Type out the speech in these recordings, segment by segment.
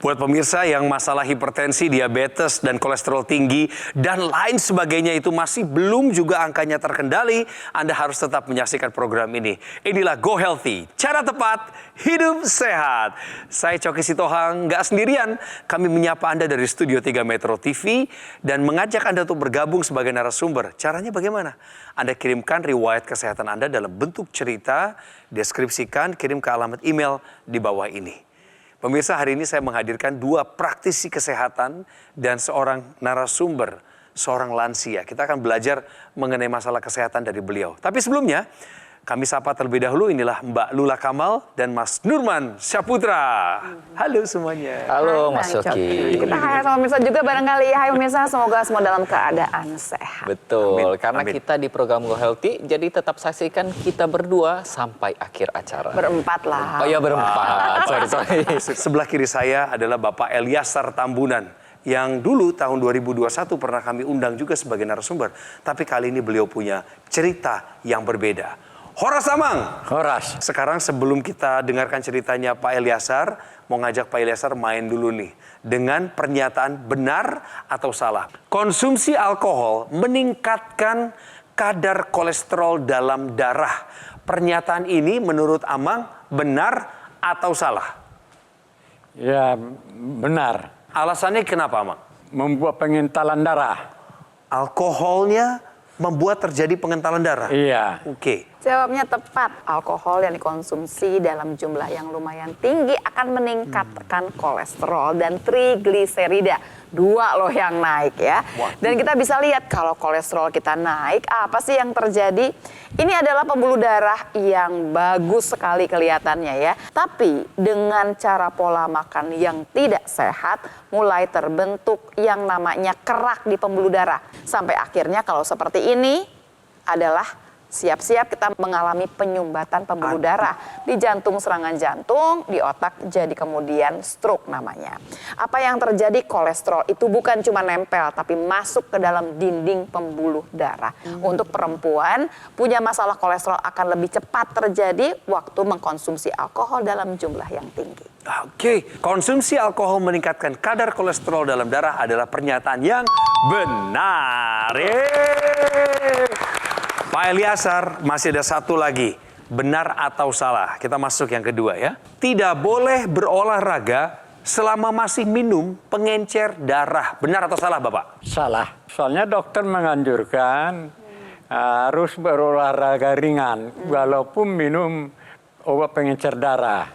Buat pemirsa yang masalah hipertensi, diabetes, dan kolesterol tinggi, dan lain sebagainya itu masih belum juga angkanya terkendali, Anda harus tetap menyaksikan program ini. Inilah Go Healthy, cara tepat hidup sehat. Saya Coki Sitohang, nggak sendirian. Kami menyapa Anda dari Studio 3 Metro TV dan mengajak Anda untuk bergabung sebagai narasumber. Caranya bagaimana? Anda kirimkan riwayat kesehatan Anda dalam bentuk cerita, deskripsikan, kirim ke alamat email di bawah ini. Pemirsa, hari ini saya menghadirkan dua praktisi kesehatan dan seorang narasumber, seorang lansia. Kita akan belajar mengenai masalah kesehatan dari beliau. Tapi sebelumnya, kami sapa terlebih dahulu, inilah Mbak Lula Kamal dan Mas Nurman Syaputra. Halo semuanya. Halo Mas Coki. Kita hai sama pemirsa juga barangkali. Hai pemirsa, semoga semua dalam keadaan sehat. Betul, Amin. karena Amin. kita di program Go Healthy, jadi tetap saksikan kita berdua sampai akhir acara. Berempat lah. Oh ya berempat, sorry. Sebelah kiri saya adalah Bapak Eliasar Tambunan, yang dulu tahun 2021 pernah kami undang juga sebagai narasumber. Tapi kali ini beliau punya cerita yang berbeda. Horas Amang. Horas. Sekarang sebelum kita dengarkan ceritanya Pak Eliasar, mau ngajak Pak Eliasar main dulu nih. Dengan pernyataan benar atau salah. Konsumsi alkohol meningkatkan kadar kolesterol dalam darah. Pernyataan ini menurut Amang benar atau salah? Ya, benar. Alasannya kenapa, Amang? Membuat pengentalan darah. Alkoholnya membuat terjadi pengentalan darah? Iya. Oke. Jawabnya tepat. Alkohol yang dikonsumsi dalam jumlah yang lumayan tinggi akan meningkatkan kolesterol dan trigliserida. Dua loh yang naik ya. Dan kita bisa lihat kalau kolesterol kita naik, apa sih yang terjadi? Ini adalah pembuluh darah yang bagus sekali kelihatannya ya. Tapi dengan cara pola makan yang tidak sehat, mulai terbentuk yang namanya kerak di pembuluh darah. Sampai akhirnya kalau seperti ini adalah siap-siap kita mengalami penyumbatan pembuluh darah di jantung, serangan jantung, di otak, jadi kemudian stroke namanya. Apa yang terjadi? Kolesterol itu bukan cuma nempel, tapi masuk ke dalam dinding pembuluh darah. Untuk perempuan, punya masalah kolesterol akan lebih cepat terjadi waktu mengkonsumsi alkohol dalam jumlah yang tinggi. Oke, konsumsi alkohol meningkatkan kadar kolesterol dalam darah adalah pernyataan yang benar. Yeay. Pak Eliasar, masih ada satu lagi. Benar atau salah? Kita masuk yang kedua ya. Tidak boleh berolahraga selama masih minum pengencer darah. Benar atau salah, Bapak? Salah. Soalnya dokter menganjurkan harus berolahraga ringan walaupun minum obat pengencer darah.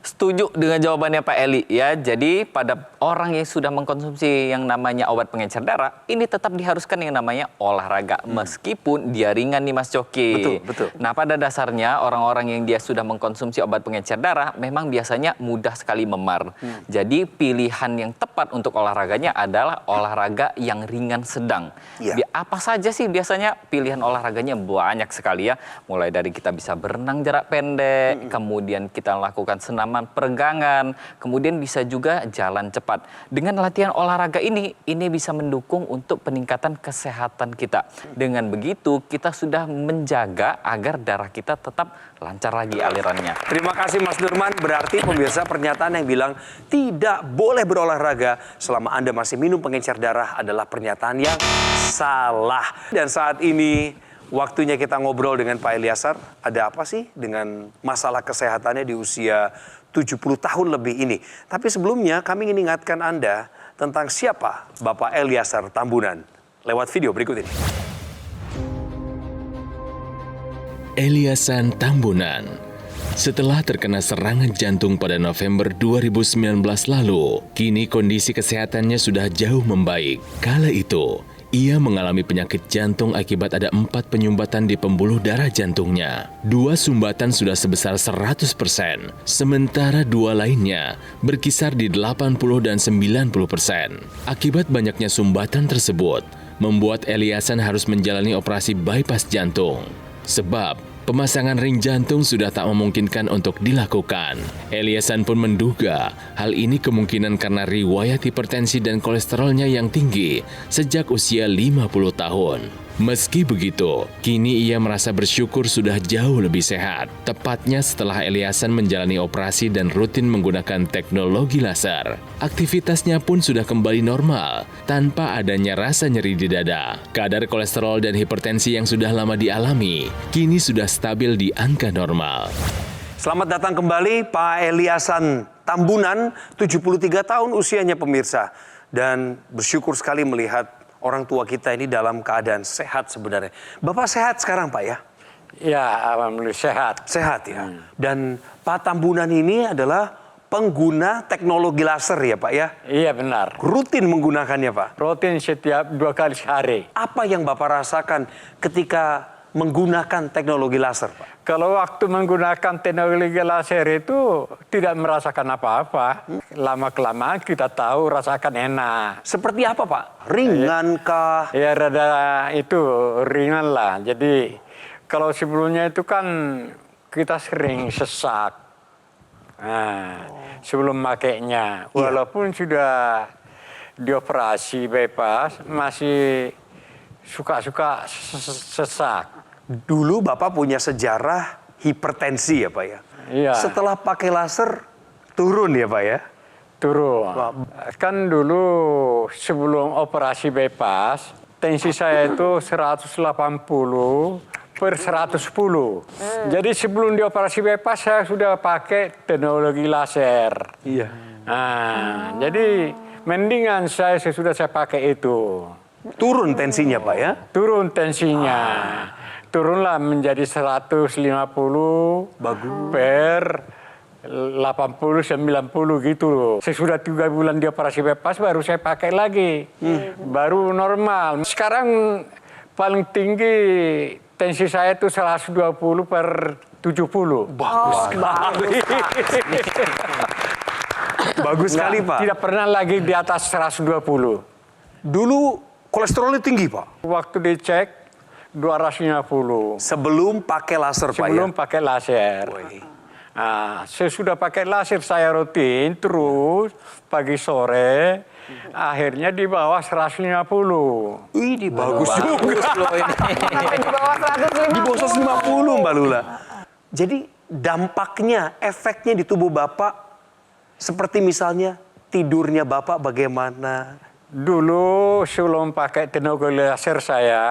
Setuju dengan jawabannya Pak Eli ya. Jadi pada orang yang sudah mengkonsumsi yang namanya obat pengencer darah, ini tetap diharuskan yang namanya olahraga. Meskipun dia ringan nih Mas Coki. Betul. Nah pada dasarnya orang-orang yang dia sudah mengkonsumsi obat pengencer darah memang biasanya mudah sekali memar. Jadi pilihan yang tepat untuk olahraganya adalah olahraga yang ringan sedang. Iya. Apa saja sih biasanya pilihan olahraganya banyak sekali ya. Mulai dari kita bisa berenang jarak pendek, kemudian kita lakukan senaman peregangan, kemudian bisa juga jalan cepat. Dengan latihan olahraga ini bisa mendukung untuk peningkatan kesehatan kita. Dengan begitu kita sudah menjaga agar darah kita tetap lancar lagi alirannya. Terima kasih Mas Nurman. Berarti pemirsa, pernyataan yang bilang tidak boleh berolahraga selama Anda masih minum pengencer darah adalah pernyataan yang salah. Dan saat ini waktunya kita ngobrol dengan Pak Eliasar. Ada apa sih dengan masalah kesehatannya di usia 70 tahun lebih ini? Tapi sebelumnya kami ingin ingatkan Anda tentang siapa Bapak Eliasar Tambunan lewat video berikut ini. Eliasar Tambunan. Setelah terkena serangan jantung pada November 2019 lalu, kini kondisi kesehatannya sudah jauh membaik. Kala itu, ia mengalami penyakit jantung akibat ada 4 penyumbatan di pembuluh darah jantungnya. 2 sumbatan sudah sebesar 100%, sementara 2 lainnya berkisar di 80 dan 90%. Akibat banyaknya sumbatan tersebut, membuat Eliasar harus menjalani operasi bypass jantung. Sebab pemasangan ring jantung sudah tak memungkinkan untuk dilakukan. Eliasar pun menduga hal ini kemungkinan karena riwayat hipertensi dan kolesterolnya yang tinggi sejak usia 50 tahun. Meski begitu, kini ia merasa bersyukur sudah jauh lebih sehat. Tepatnya setelah Eliasan menjalani operasi dan rutin menggunakan teknologi laser. Aktivitasnya pun sudah kembali normal, tanpa adanya rasa nyeri di dada. Kadar kolesterol dan hipertensi yang sudah lama dialami, kini sudah stabil di angka normal. Selamat datang kembali Pak Eliasan Tambunan, 73 tahun usianya pemirsa. Dan bersyukur sekali melihat orang tua kita ini dalam keadaan sehat sebenarnya. Bapak sehat sekarang Pak ya? Ya, alhamdulillah sehat. Sehat ya. Dan Pak Tambunan ini adalah pengguna teknologi laser ya Pak ya? Iya benar. Rutin menggunakannya Pak? Rutin setiap 2 kali sehari. Apa yang Bapak rasakan ketika menggunakan teknologi laser Pak? Kalau waktu menggunakan teknologi laser itu tidak merasakan apa-apa. Lama-kelamaan kita tahu rasakan enak. Seperti apa Pak? Ringankah? Ya rada itu ringan lah. Jadi kalau sebelumnya itu kan kita sering sesak. Nah, sebelum makainya. Walaupun sudah dioperasi bypass, masih suka-suka sesak. Dulu Bapak punya sejarah hipertensi ya Pak ya? Iya. Setelah pakai laser turun ya Pak ya? Turun. Kan dulu sebelum operasi bypass, tensi saya itu 180/110. Jadi sebelum dioperasi bypass saya sudah pakai teknologi laser. Iya. Nah, jadi mendingan saya sesudah saya pakai itu. Turun tensinya Pak ya? Turun tensinya. Turunlah menjadi 150 per 80-90 gitu loh. Sesudah 3 bulan di operasi bypass baru saya pakai lagi. Baru normal. Sekarang paling tinggi tensi saya itu 120/70. Bagus sekali. Bagus sekali Pak. Tidak pernah lagi di atas 120. Dulu kolesterolnya tinggi Pak? Waktu dicek 250. Sebelum pakai laser Pak ya? Sebelum pakai laser. Wih. Nah, sesudah pakai laser saya rutin terus pagi sore. Akhirnya di bawah 150. Wih, bagus juga. Sampai di bawah 150. Di bawah 150 Mbak Lula. Jadi dampaknya, efeknya di tubuh Bapak seperti misalnya tidurnya Bapak bagaimana? Dulu sebelum pakai teknologi laser saya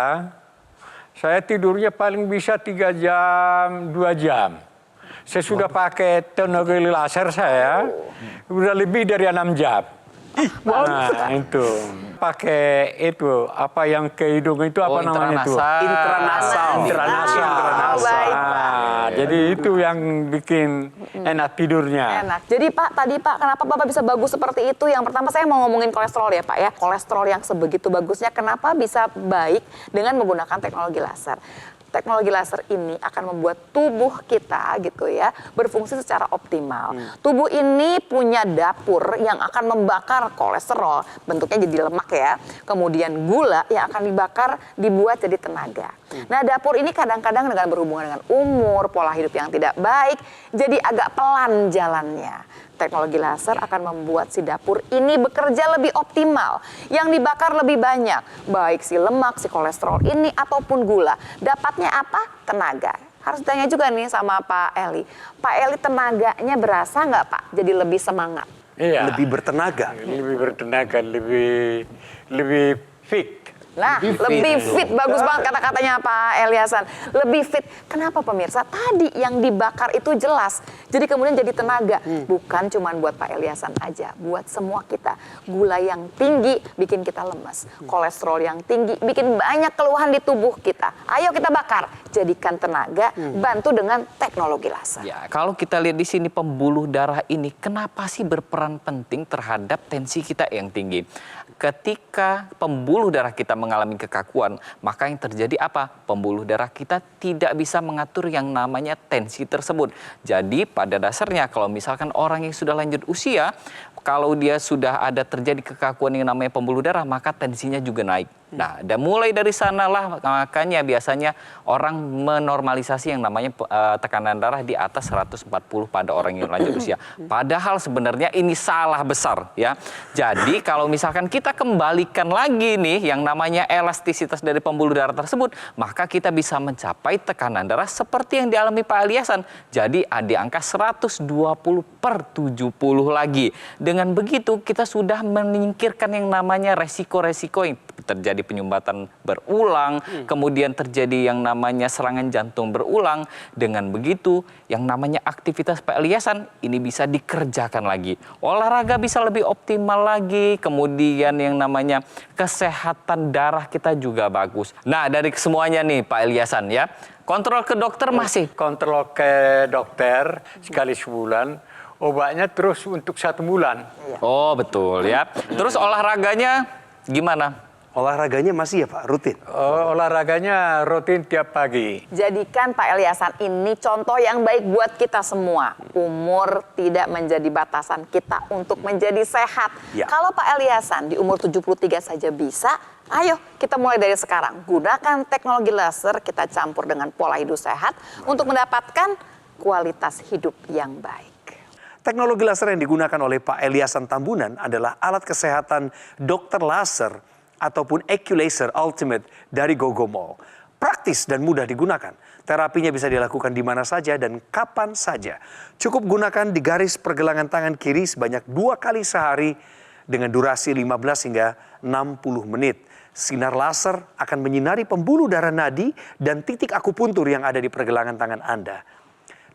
tidurnya paling bisa 3 jam, 2 jam. Saya sudah pakai teknologi laser saya, udah lebih dari 6 jam. Nah, itu. Pakai itu, apa yang ke hidung itu apa namanya itu? Intranasal. Intranasal. Oh, baik, Pak. Nah, jadi itu yang bikin enak tidurnya. Enak. Jadi Pak, tadi Pak, kenapa Bapak bisa bagus seperti itu? Yang pertama saya mau ngomongin kolesterol ya Pak ya. Kolesterol yang sebegitu bagusnya, kenapa bisa baik dengan menggunakan teknologi laser? Teknologi laser ini akan membuat tubuh kita gitu ya berfungsi secara optimal. Tubuh ini punya dapur yang akan membakar kolesterol, bentuknya jadi lemak ya. Kemudian gula yang akan dibakar dibuat jadi tenaga. Nah, dapur ini kadang-kadang dengan berhubungan dengan umur, pola hidup yang tidak baik, jadi agak pelan jalannya. Teknologi laser akan membuat si dapur ini bekerja lebih optimal. Yang dibakar lebih banyak, baik si lemak, si kolesterol ini ataupun gula. Dapatnya apa? Tenaga. Harus ditanya juga nih sama Pak Eli. Pak Eli, tenaganya berasa nggak Pak? Jadi lebih semangat? Iya. Lebih bertenaga. Lebih bertenaga, lebih fit. Nah, lebih fit. Bagus banget kata-katanya Pak Eliasan. Lebih fit. Kenapa pemirsa? Tadi yang dibakar itu jelas. Jadi kemudian jadi tenaga. Bukan cuma buat Pak Eliasan aja. Buat semua kita. Gula yang tinggi bikin kita lemas. Kolesterol yang tinggi bikin banyak keluhan di tubuh kita. Ayo kita bakar. Jadikan tenaga. Bantu dengan teknologi laser. Ya, kalau kita lihat di sini pembuluh darah ini, kenapa sih berperan penting terhadap tensi kita yang tinggi? Ketika pembuluh darah kita mengalami kekakuan, maka yang terjadi apa? Pembuluh darah kita tidak bisa mengatur yang namanya tensi tersebut. Jadi pada dasarnya kalau misalkan orang yang sudah lanjut usia, kalau dia sudah ada terjadi kekakuan yang namanya pembuluh darah, maka tensinya juga naik. Nah, dan mulai dari sanalah makanya biasanya orang menormalisasi yang namanya tekanan darah di atas 140 pada orang yang lanjut usia. Padahal sebenarnya ini salah besar ya. Jadi kalau misalkan kita kembalikan lagi nih yang namanya elastisitas dari pembuluh darah tersebut, maka kita bisa mencapai tekanan darah seperti yang dialami Pak Eliasan. Jadi di angka 120/70 lagi. Dengan begitu kita sudah menyingkirkan yang namanya resiko-resiko yang terjadi penyumbatan berulang, kemudian terjadi yang namanya serangan jantung berulang. Dengan begitu, yang namanya aktivitas Pak Eliasan ini bisa dikerjakan lagi. Olahraga bisa lebih optimal lagi, kemudian yang namanya kesehatan darah kita juga bagus. Nah, dari semuanya nih Pak Eliasan ya, kontrol ke dokter masih? Kontrol ke dokter sekali sebulan, obatnya terus untuk 1 bulan. Oh, betul ya. Terus olahraganya gimana? Olahraganya masih ya Pak, rutin? Olahraganya rutin tiap pagi. Jadikan Pak Eliasan ini contoh yang baik buat kita semua. Umur tidak menjadi batasan kita untuk menjadi sehat. Ya. Kalau Pak Eliasan di umur 73 saja bisa, ayo kita mulai dari sekarang. Gunakan teknologi laser, kita campur dengan pola hidup sehat untuk mendapatkan kualitas hidup yang baik. Teknologi laser yang digunakan oleh Pak Eliasan Tambunan adalah alat kesehatan dokter laser ataupun Eqlaser Ultimate dari Gogomall. Praktis dan mudah digunakan. Terapinya bisa dilakukan di mana saja dan kapan saja. Cukup gunakan di garis pergelangan tangan kiri sebanyak 2 kali sehari dengan durasi 15 hingga 60 menit. Sinar laser akan menyinari pembuluh darah nadi dan titik akupuntur yang ada di pergelangan tangan Anda.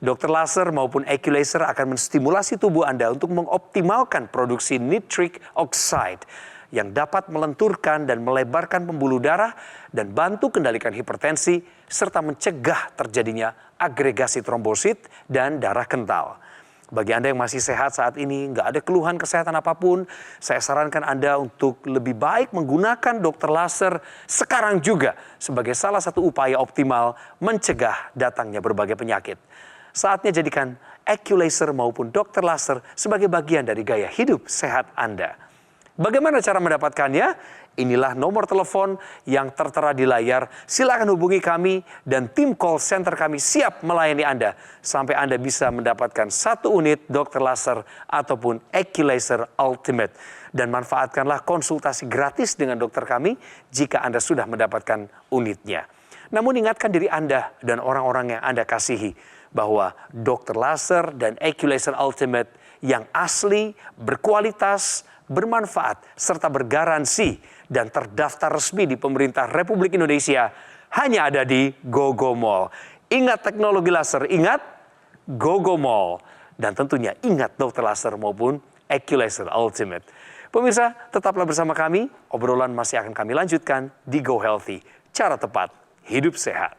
Dokter laser maupun Eqlaser akan menstimulasi tubuh Anda untuk mengoptimalkan produksi nitric oxide yang dapat melenturkan dan melebarkan pembuluh darah dan bantu kendalikan hipertensi serta mencegah terjadinya agregasi trombosit dan darah kental. Bagi Anda yang masih sehat saat ini, nggak ada keluhan kesehatan apapun, saya sarankan Anda untuk lebih baik menggunakan dokter laser sekarang juga sebagai salah satu upaya optimal mencegah datangnya berbagai penyakit. Saatnya jadikan Eqlaser maupun dokter laser sebagai bagian dari gaya hidup sehat Anda. Bagaimana cara mendapatkannya? Inilah nomor telepon yang tertera di layar. Silakan hubungi kami dan tim call center kami siap melayani Anda sampai Anda bisa mendapatkan 1 unit dokter laser ataupun Eqlaser Ultimate. Dan manfaatkanlah konsultasi gratis dengan dokter kami jika Anda sudah mendapatkan unitnya. Namun ingatkan diri Anda dan orang-orang yang Anda kasihi bahwa dokter laser dan Eqlaser Ultimate yang asli, berkualitas, bermanfaat, serta bergaransi dan terdaftar resmi di pemerintah Republik Indonesia hanya ada di Gogomall. Ingat teknologi laser, ingat Gogomall. Dan tentunya ingat dokter laser maupun Eqlaser Ultimate. Pemirsa, tetaplah bersama kami. Obrolan masih akan kami lanjutkan di Go Healthy. Cara tepat, hidup sehat.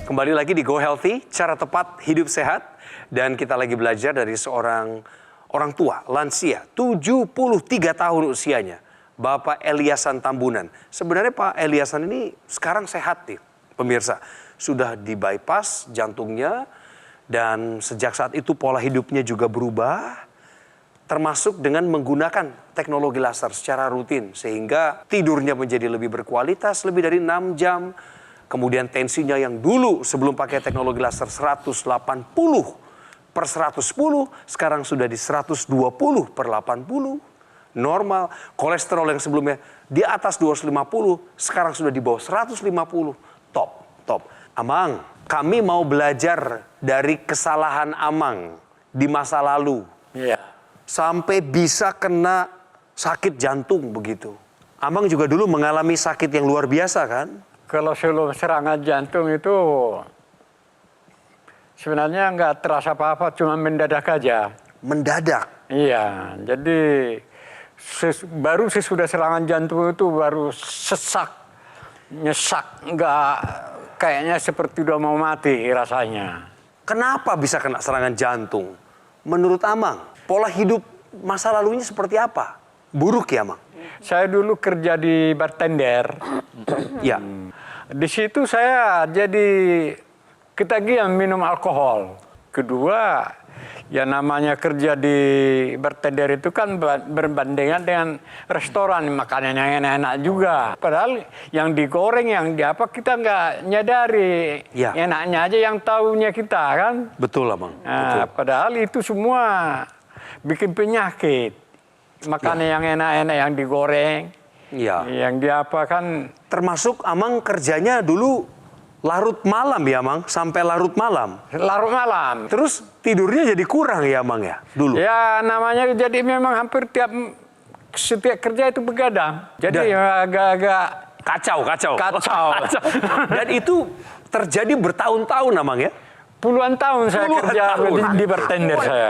Kembali lagi di Go Healthy, cara tepat hidup sehat. Dan kita lagi belajar dari seorang orang tua, lansia, 73 tahun usianya. Bapak Eliasan Tambunan. Sebenarnya Pak Eliasan ini sekarang sehat nih, pemirsa. Sudah di bypass jantungnya dan sejak saat itu pola hidupnya juga berubah. Termasuk dengan menggunakan teknologi laser secara rutin. Sehingga tidurnya menjadi lebih berkualitas, lebih dari 6 jam. Kemudian tensinya yang dulu sebelum pakai teknologi laser 180/110, sekarang sudah di 120/80. Normal. Kolesterol yang sebelumnya di atas 250, sekarang sudah di bawah 150. Top. Amang, kami mau belajar dari kesalahan Amang di masa lalu. Iya. Sampai bisa kena sakit jantung begitu. Amang juga dulu mengalami sakit yang luar biasa kan? Kalau sebelum serangan jantung itu sebenarnya nggak terasa apa-apa, cuma mendadak aja. Mendadak? Iya, jadi baru sesudah serangan jantung itu baru sesak, nyesak, nggak kayaknya seperti udah mau mati rasanya. Kenapa bisa kena serangan jantung? Menurut Amang, pola hidup masa lalunya seperti apa? Buruk ya, Amang? Saya dulu kerja di bartender. Ya. Di situ saya jadi ketagihan minum alkohol. Kedua, ya namanya kerja di bartender itu kan berbandingan dengan restoran, makanan yang enak-enak juga. Padahal yang digoreng, yang apa kita nggak nyadari. Ya. Enaknya aja yang tahunya kita kan. Betul, Abang. Nah, padahal itu semua bikin penyakit. Makanan yang enak-enak yang digoreng, Iya. yang diapakan. Termasuk Amang kerjanya dulu larut malam ya, Mang? Sampai larut malam. Larut malam. Terus tidurnya jadi kurang ya, Mang ya? Dulu. Ya namanya jadi memang hampir setiap kerja itu begadang. Jadi ya agak-agak Kacau. kacau. Dan itu terjadi bertahun-tahun, Amang ya? Puluhan tahun saya Puluhan kerja tahun. di bartender saya.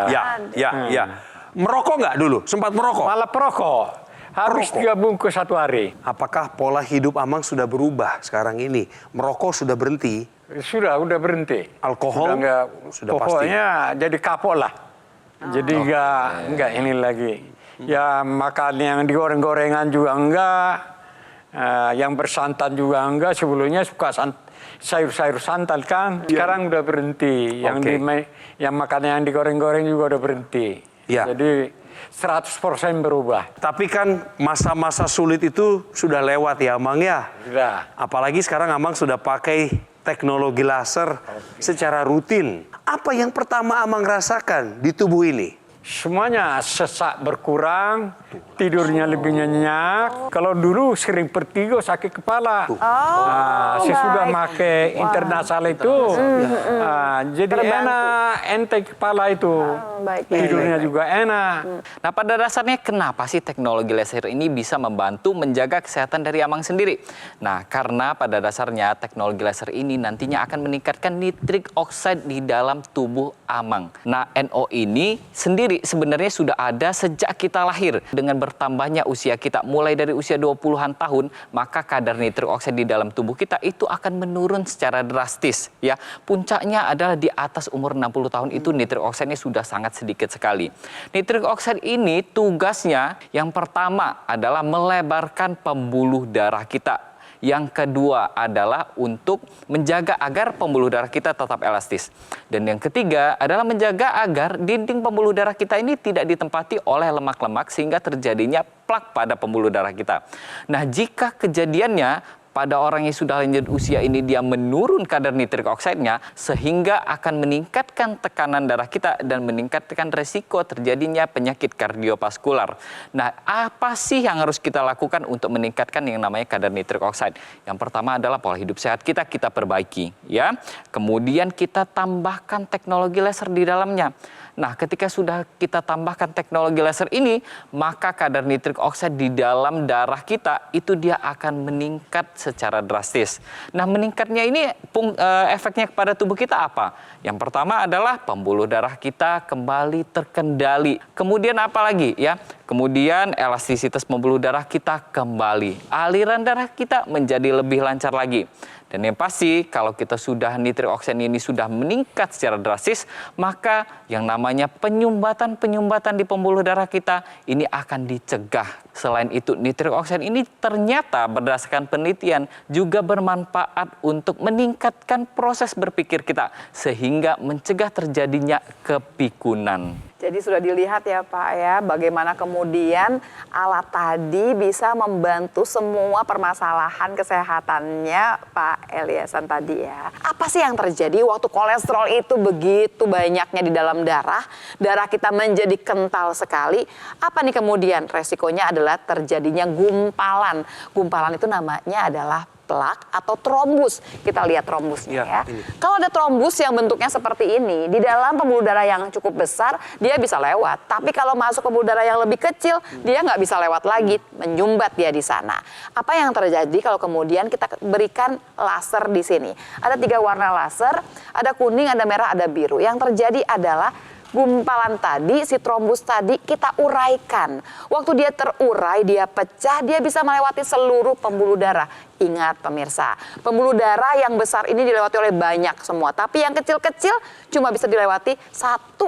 Ya. Merokok nggak dulu? Sempat merokok? Malah perokok. Habis Perokok. 3 bungkus satu hari. Apakah pola hidup Amang sudah berubah sekarang ini? Merokok sudah berhenti? Udah berhenti. Alkohol? Sudah pokoknya jadi kapok lah. Jadi enggak ini lagi. Ya makan yang digoreng-gorengan juga enggak. Yang bersantan juga enggak. Sebelumnya suka sayur-sayur santan kan. Sekarang udah berhenti. Yang makan yang digoreng-goreng juga udah berhenti. Ya. Jadi 100% berubah. Tapi kan masa-masa sulit itu sudah lewat ya, Amang ya? Sudah. Apalagi sekarang Amang sudah pakai teknologi laser secara rutin. Apa yang pertama Amang rasakan di tubuh ini? Semuanya sesak berkurang, tidurnya lebih nyenyak. Kalau dulu sering vertigo, sakit kepala. Saya sudah pakai internasal itu, jadi enak, enteng kepala itu. Tidurnya juga enak. Nah, pada dasarnya kenapa sih teknologi laser ini bisa membantu menjaga kesehatan dari Amang sendiri? Nah, karena pada dasarnya teknologi laser ini nantinya akan meningkatkan nitrik oxide di dalam tubuh Amang. Nah, NO ini sendiri sebenarnya sudah ada sejak kita lahir. Dengan bertambahnya usia kita, mulai dari usia 20-an tahun, maka kadar nitrik oxide di dalam tubuh kita itu akan menurun secara drastis. Ya, puncaknya adalah di atas umur 60 tahun itu nitrik oxide-nya sudah sangat sedikit sekali. Nitrik oxide ini tugasnya yang pertama adalah melebarkan pembuluh darah kita. Yang kedua adalah untuk menjaga agar pembuluh darah kita tetap elastis. Dan yang ketiga adalah menjaga agar dinding pembuluh darah kita ini tidak ditempati oleh lemak-lemak sehingga terjadinya plak pada pembuluh darah kita. Nah, jika kejadiannya pada orang yang sudah lanjut usia ini dia menurun kadar nitrik oxide-nya sehingga akan meningkatkan tekanan darah kita dan meningkatkan resiko terjadinya penyakit kardiovaskular. Nah, apa sih yang harus kita lakukan untuk meningkatkan yang namanya kadar nitrik oxide? Yang pertama adalah pola hidup sehat kita perbaiki, ya. Kemudian kita tambahkan teknologi laser di dalamnya. Nah, ketika sudah kita tambahkan teknologi laser ini, maka kadar nitrik oxide di dalam darah kita itu dia akan meningkat secara drastis. Nah, meningkatnya ini efeknya kepada tubuh kita apa? Yang pertama adalah pembuluh darah kita kembali terkendali. Kemudian apa lagi ya? Kemudian elastisitas pembuluh darah kita kembali. Aliran darah kita menjadi lebih lancar lagi. Dan yang pasti kalau kita sudah nitrik oxide ini sudah meningkat secara drastis, maka yang namanya penyumbatan di pembuluh darah kita ini akan dicegah. Selain itu nitrik oxide ini ternyata berdasarkan penelitian juga bermanfaat untuk meningkatkan proses berpikir kita sehingga mencegah terjadinya kepikunan. Jadi sudah dilihat ya Pak ya, bagaimana kemudian alat tadi bisa membantu semua permasalahan kesehatannya Pak Eliasan tadi ya. Apa sih yang terjadi waktu kolesterol itu begitu banyaknya di dalam darah kita menjadi kental sekali. Apa nih kemudian resikonya adalah terjadinya gumpalan. Gumpalan itu namanya adalah plak atau trombus. Kita lihat trombusnya ya. Kalau ada trombus yang bentuknya seperti ini, di dalam pembuluh darah yang cukup besar, dia bisa lewat. Tapi kalau masuk pembuluh darah yang lebih kecil, dia nggak bisa lewat lagi, menyumbat dia di sana. Apa yang terjadi kalau kemudian kita berikan laser di sini? Ada 3 warna laser, ada kuning, ada merah, ada biru. Yang terjadi adalah gumpalan tadi, si trombus tadi kita uraikan. Waktu dia terurai, dia pecah, dia bisa melewati seluruh pembuluh darah. Ingat pemirsa, pembuluh darah yang besar ini dilewati oleh banyak semua. Tapi yang kecil-kecil cuma bisa dilewati 1-2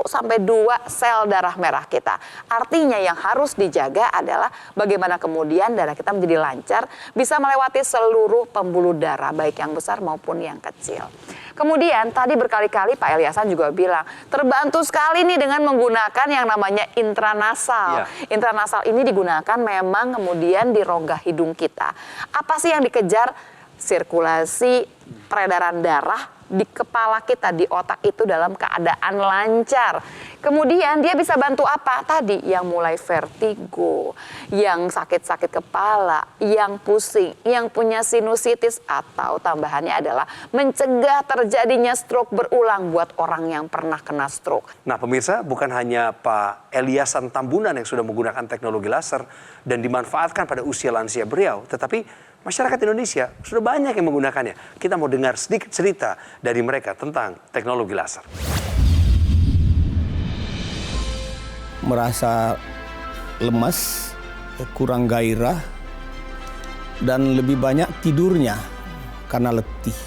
sel darah merah kita. Artinya yang harus dijaga adalah bagaimana kemudian darah kita menjadi lancar, bisa melewati seluruh pembuluh darah, baik yang besar maupun yang kecil. Kemudian tadi berkali-kali Pak Eliasan juga bilang, terbantu sekali nih dengan menggunakan yang namanya intranasal. Intranasal ini digunakan memang kemudian di rongga hidung kita. Apa sih yang dikejar? Sirkulasi peredaran darah di kepala kita, di otak itu dalam keadaan lancar. Kemudian dia bisa bantu apa? Tadi yang mulai vertigo, yang sakit-sakit kepala, yang pusing, yang punya sinusitis, atau tambahannya adalah mencegah terjadinya stroke berulang buat orang yang pernah kena stroke. Nah pemirsa, bukan hanya Pak Eliasan Tambunan yang sudah menggunakan teknologi laser dan dimanfaatkan pada usia lansia beliau, tetapi masyarakat Indonesia sudah banyak yang menggunakannya. Kita mau dengar sedikit cerita dari mereka tentang teknologi laser. Merasa lemas, kurang gairah, dan lebih banyak tidurnya karena letih.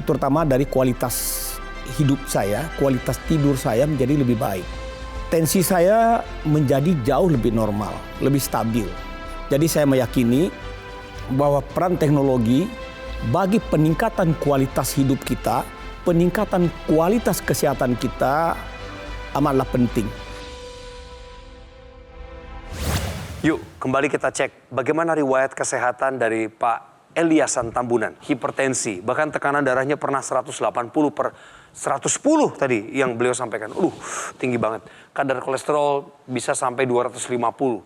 Terutama dari kualitas hidup saya, kualitas tidur saya menjadi lebih baik. Tensi saya menjadi jauh lebih normal, lebih stabil. Jadi saya meyakini bahwa peran teknologi bagi peningkatan kualitas hidup kita, peningkatan kualitas kesehatan kita amatlah penting. Yuk, kembali kita cek bagaimana riwayat kesehatan dari Pak Eliasan Tambunan. Hipertensi, bahkan tekanan darahnya pernah 180/110 tadi yang beliau sampaikan. Tinggi banget. Kadar kolesterol bisa sampai 250.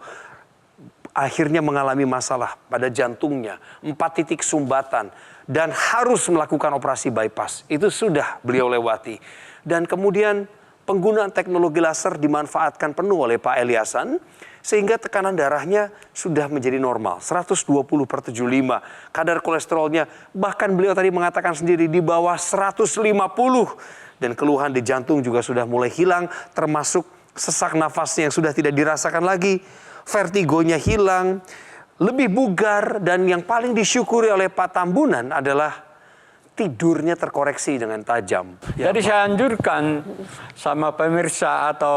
Akhirnya mengalami masalah pada jantungnya, 4 titik sumbatan, dan harus melakukan operasi bypass. Itu sudah beliau lewati. Dan kemudian penggunaan teknologi laser dimanfaatkan penuh oleh Pak Eliasan, sehingga tekanan darahnya sudah menjadi normal, 120/75. Kadar kolesterolnya, bahkan beliau tadi mengatakan sendiri, di bawah 150. Dan keluhan di jantung juga sudah mulai hilang, termasuk sesak nafasnya yang sudah tidak dirasakan lagi, vertigonya hilang, lebih bugar, dan yang paling disyukuri oleh Pak Tambunan adalah tidurnya terkoreksi dengan tajam. Jadi saya anjurkan sama pemirsa atau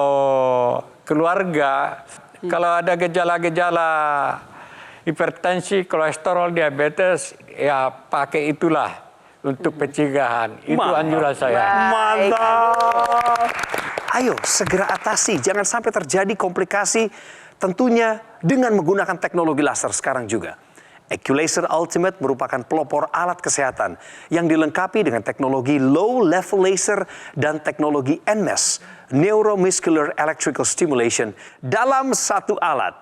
keluarga, kalau ada gejala-gejala hipertensi, kolesterol, diabetes, ya pakai itulah untuk pencegahan. Itu anjuran saya. Mantap. Ayo segera atasi, jangan sampai terjadi komplikasi, tentunya dengan menggunakan teknologi laser sekarang juga. Eculaser Ultimate merupakan pelopor alat kesehatan yang dilengkapi dengan teknologi low level laser dan teknologi NMES, Neuromuscular Electrical Stimulation, dalam satu alat.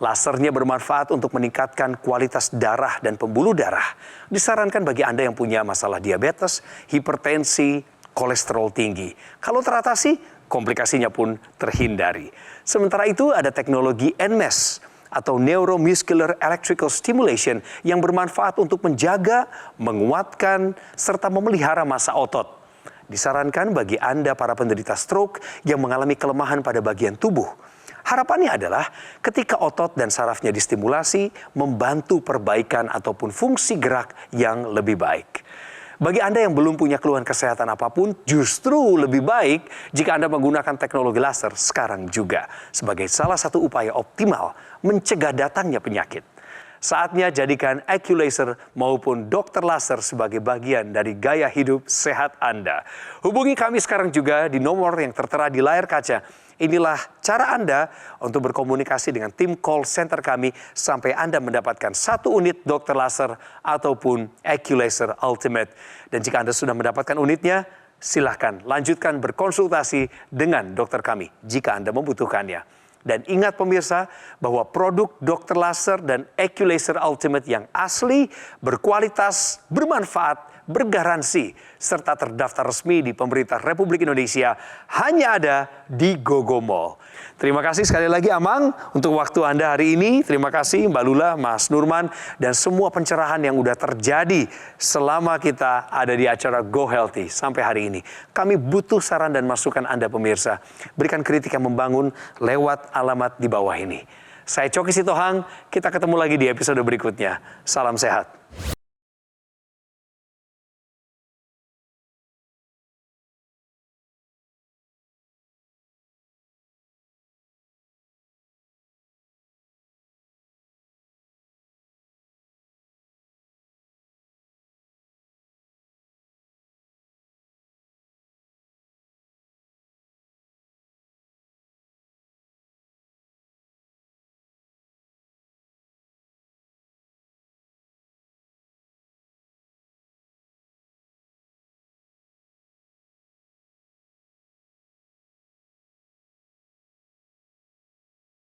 Lasernya bermanfaat untuk meningkatkan kualitas darah dan pembuluh darah. Disarankan bagi Anda yang punya masalah diabetes, hipertensi, kolesterol tinggi. Kalau teratasi, komplikasinya pun terhindari. Sementara itu ada teknologi NMES atau Neuromuscular Electrical Stimulation yang bermanfaat untuk menjaga, menguatkan, serta memelihara massa otot. Disarankan bagi Anda para penderita stroke yang mengalami kelemahan pada bagian tubuh. Harapannya adalah ketika otot dan sarafnya distimulasi, membantu perbaikan ataupun fungsi gerak yang lebih baik. Bagi Anda yang belum punya keluhan kesehatan apapun, justru lebih baik jika Anda menggunakan teknologi laser sekarang juga sebagai salah satu upaya optimal mencegah datangnya penyakit. Saatnya jadikan Eculaser maupun dokter laser sebagai bagian dari gaya hidup sehat Anda. Hubungi kami sekarang juga di nomor yang tertera di layar kaca. Inilah cara Anda untuk berkomunikasi dengan tim call center kami sampai Anda mendapatkan 1 unit dokter laser ataupun Eculaser Ultimate. Dan jika Anda sudah mendapatkan unitnya, silahkan lanjutkan berkonsultasi dengan dokter kami jika Anda membutuhkannya. Dan ingat pemirsa bahwa produk dokter laser dan Eculaser Ultimate yang asli, berkualitas, bermanfaat, bergaransi, serta terdaftar resmi di pemerintah Republik Indonesia, hanya ada di GoGo Mall. Terima kasih sekali lagi Amang untuk waktu Anda hari ini. Terima kasih Mbak Lula, Mas Nurman, dan semua pencerahan yang udah terjadi selama kita ada di acara Go Healthy sampai hari ini. Kami butuh saran dan masukan Anda pemirsa. Berikan kritik yang membangun lewat alamat di bawah ini. Saya Coki Sitohang, kita ketemu lagi di episode berikutnya. Salam sehat.